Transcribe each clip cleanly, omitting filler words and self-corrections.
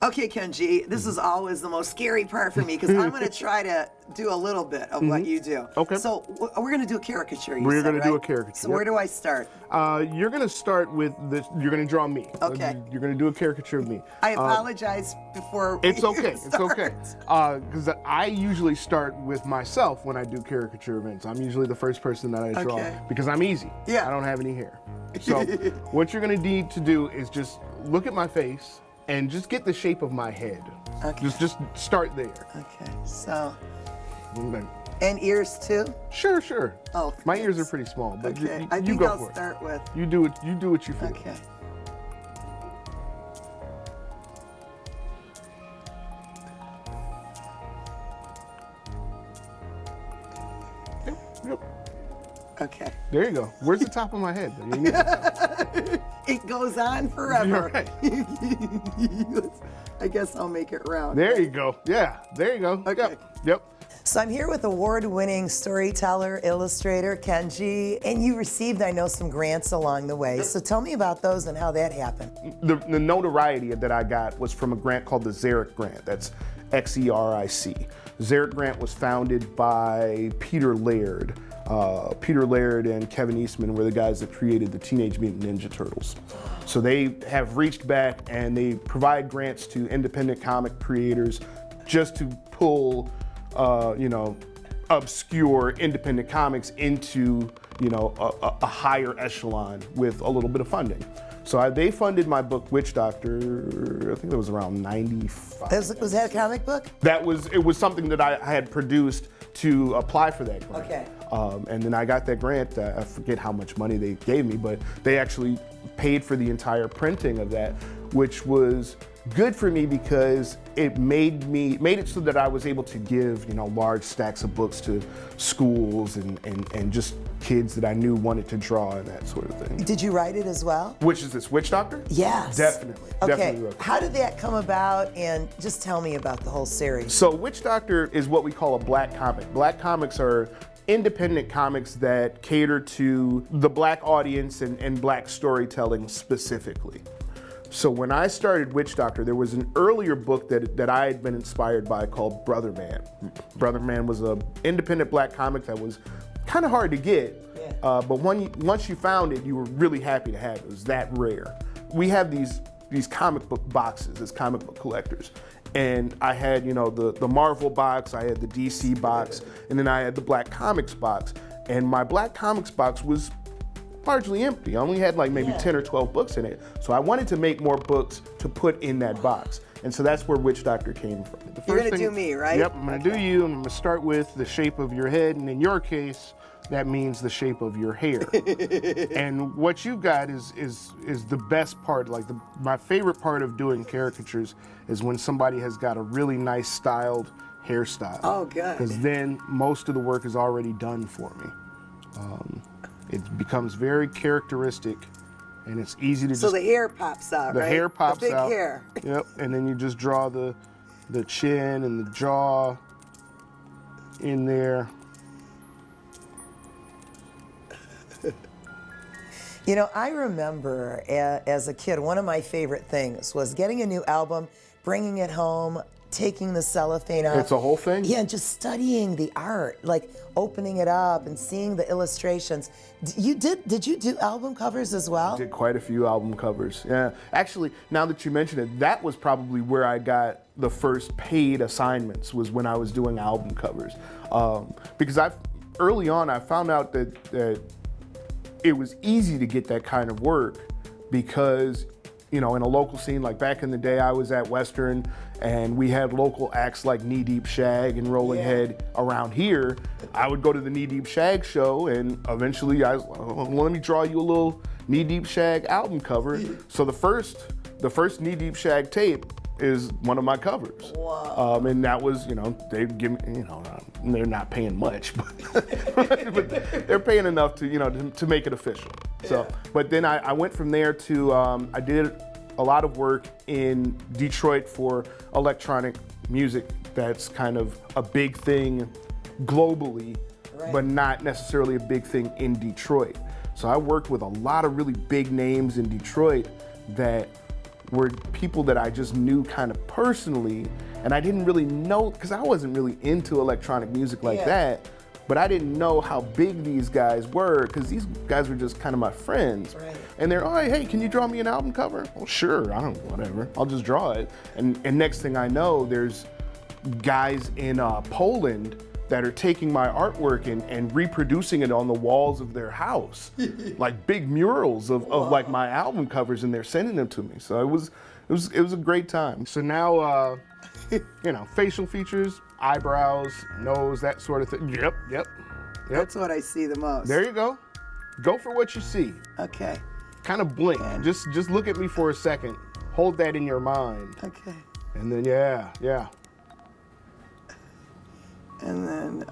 Okay, Kenjji, this is always the most scary part for me because I'm going to try to do a little bit of what you do. Okay. So we're going to do a caricature, We're going to do a caricature. So where do I start? You're going to start with this. You're going to draw me. Okay. You're going to do a caricature of me. I apologize before It's we okay. start. It's okay. Because I usually start with myself when I do caricature events. I'm usually the first person that I draw because I'm easy. Yeah. I don't have any hair. So what you're going to need to do is just look at my face and just get the shape of my head. Okay. Just start there. Okay, so, Okay. and ears too? Sure. Oh, My ears are pretty small, but okay. you I think go I'll for start with, it. You do it. You do what you feel. okay. Yep. Okay. There you go. Where's the top of my head? You need the It goes on forever. You're right. I guess I'll make it round. There you go. Yeah. There you go. Okay. Yep. So I'm here with award-winning storyteller, illustrator, Kenjji, and you received, I know, some grants along the way. So tell me about those and how that happened. The notoriety that I got was from a grant called the Xeric Grant. That's X-E-R-I-C. Xeric Grant was founded by Peter Laird. Peter Laird and Kevin Eastman were the guys that created the Teenage Mutant Ninja Turtles. So they have reached back and they provide grants to independent comic creators just to pull, obscure independent comics into, a higher echelon with a little bit of funding. So they funded my book, Witch Doctor, I think that was around 95. Was that a comic book? It was something that I had produced to apply for that grant. Okay. And then I got that grant. I forget how much money they gave me, but they actually paid for the entire printing of that, which was good for me because it made it so that I was able to give, large stacks of books to schools and just kids that I knew wanted to draw and that sort of thing. Did you write it as well? Which is this, Witch Doctor? Yes. Definitely. Okay. Definitely wrote that. How did that come about? And just tell me about the whole series. So Witch Doctor is what we call a black comic. Black comics are independent comics that cater to the black audience and black storytelling specifically. So when I started Witch Doctor, there was an earlier book that I had been inspired by called Brother Man. Brother Man was an independent black comic that was kind of hard to get, but once you found it, you were really happy to have it. It was that rare. We have these comic book boxes as comic book collectors. And I had, the Marvel box, I had the DC box, and then I had the Black Comics box. And my Black Comics box was largely empty. I only had like maybe 10 or 12 books in it. So I wanted to make more books to put in that box. And so that's where Witch Doctor came from. You're going to do me, right? Yep, I'm going to do you, and I'm going to start with the shape of your head, and in your case, that means the shape of your hair. And what you've got is the best part. Like my favorite part of doing caricatures is when somebody has got a really nice styled hairstyle. Oh, good. Because then most of the work is already done for me. It becomes very characteristic, and it's easy to So the hair pops out, the right? hair pops the big out. hair. Yep, and then you just draw the chin and the jaw in there. I remember as a kid, one of my favorite things was getting a new album, bringing it home, taking the cellophane off. It's a whole thing? Yeah, and just studying the art, like opening it up and seeing the illustrations. Did you do album covers as well? I did quite a few album covers. Yeah, actually, now that you mention it, that was probably where I got the first paid assignments, was when I was doing album covers. Because early on, I found out that it was easy to get that kind of work because, in a local scene, like back in the day, I was at Western and we had local acts like Knee Deep Shag and Rolling Head around here. I would go to the Knee Deep Shag show and eventually I was like, well, let me draw you a little Knee Deep Shag album cover. So the first Knee Deep Shag tape is one of my covers. Wow. And that was, they give me, they're not paying much, but they're paying enough to make it official. So, but then I went from there to, I did a lot of work in Detroit for electronic music. That's kind of a big thing globally, but not necessarily a big thing in Detroit. So I worked with a lot of really big names in Detroit that were people that I just knew kind of personally, and I didn't really know, because I wasn't really into electronic music like that, but I didn't know how big these guys were, because these guys were just kind of my friends. Right. And they're, oh, hey, can you draw me an album cover? Well, sure, whatever, I'll just draw it. And next thing I know, there's guys in Poland that are taking my artwork and reproducing it on the walls of their house, like big murals of like my album covers, and they're sending them to me. So it was a great time. So now, you know, facial features, eyebrows, nose, that sort of thing. Yep. That's what I see the most. There you go. Go for what you see. Okay. Kind of blink. Just look at me for a second. Hold that in your mind. Okay. And then yeah. And then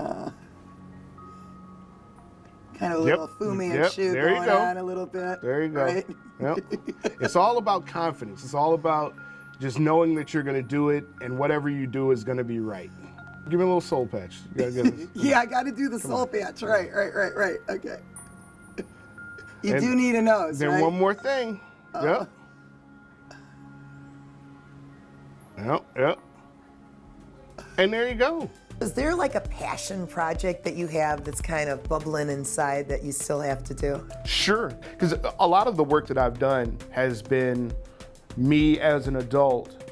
kind of a little Fumi and Shu going on a little bit. There you go. Right? Yep. It's all about confidence. It's all about just knowing that you're going to do it, and whatever you do is going to be right. Give me a little soul patch. You gotta get it. Yeah, I got to do the soul patch. Right. Okay. You do need a nose, Then right? one more thing. Yep. And there you go. Is there like a passion project that you have that's kind of bubbling inside that you still have to do? Sure, because a lot of the work that I've done has been me as an adult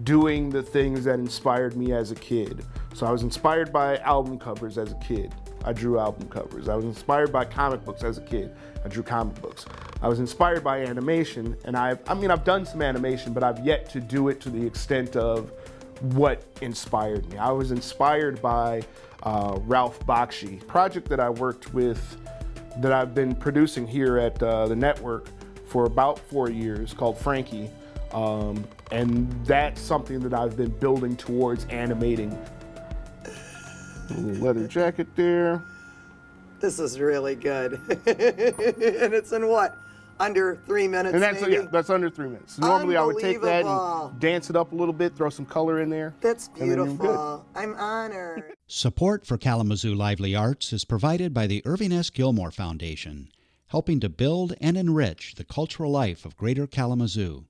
doing the things that inspired me as a kid. So I was inspired by album covers as a kid. I drew album covers. I was inspired by comic books as a kid. I drew comic books. I was inspired by animation, and I've done some animation, but I've yet to do it to the extent of what inspired me. I was inspired by Ralph Bakshi, project that I worked with, that I've been producing here at the network for about 4 years, called Frankie. And that's something that I've been building towards animating. Little leather jacket there. This is really good. And it's in what? Under 3 minutes, And that's maybe? that's under 3 minutes. Normally I would take that Unbelievable. and dance it up a little bit, throw some color in there. That's and then you're good. beautiful. I'm honored. Support for Kalamazoo Lively Arts is provided by the Irving S. Gilmore Foundation, helping to build and enrich the cultural life of Greater Kalamazoo.